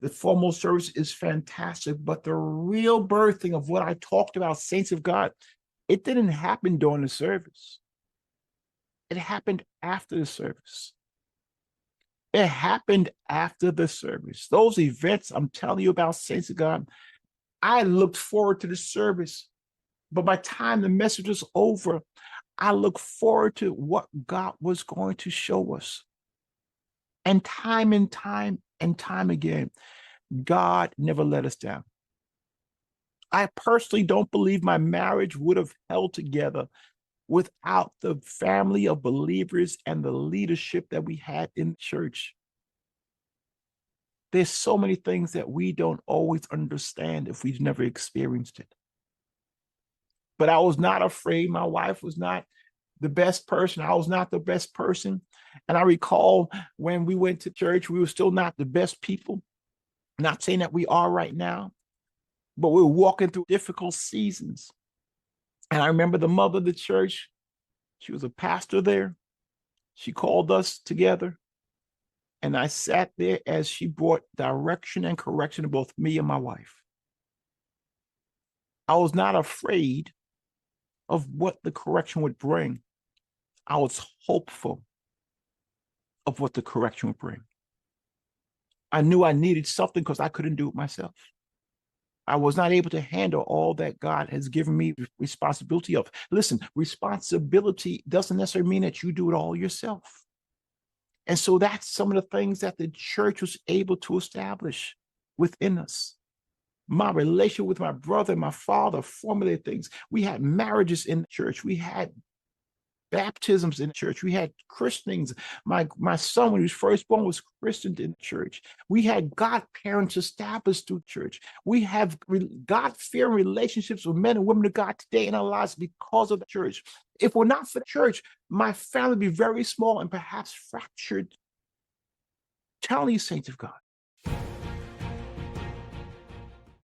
The formal service is fantastic, but the real birthing of what I talked about, saints of God, it didn't happen during the service. It happened after the service. It happened after the service. Those events I'm telling you about, saints of God, I looked forward to the service, but by the time the message was over, I looked forward to what God was going to show us. And time and time again, God never let us down. I personally don't believe my marriage would have held together without the family of believers and the leadership that we had in church. There's so many things that we don't always understand if we've never experienced it. But I was not afraid. My wife was not the best person. I was not the best person. And I recall when we went to church, we were still not the best people. Not saying that we are right now, but we were walking through difficult seasons. And I remember the mother of the church, she was a pastor there. She called us together. And I sat there as she brought direction and correction to both me and my wife. I was not afraid of what the correction would bring. I was hopeful of what the correction would bring. I knew I needed something because I couldn't do it myself. I was not able to handle all that God has given me responsibility of. Listen, responsibility doesn't necessarily mean that you do it all yourself. And so that's some of the things that the church was able to establish within us. My relationship with my brother and my father, formative things. We had marriages in church. We had baptisms in church. We had christenings. My son, when he was first born, was christened in church. We had godparents established through church. We have God-fearing relationships with men and women of God today in our lives because of the church. If we're not for the church, my family would be very small and perhaps fractured. Tell these saints of God,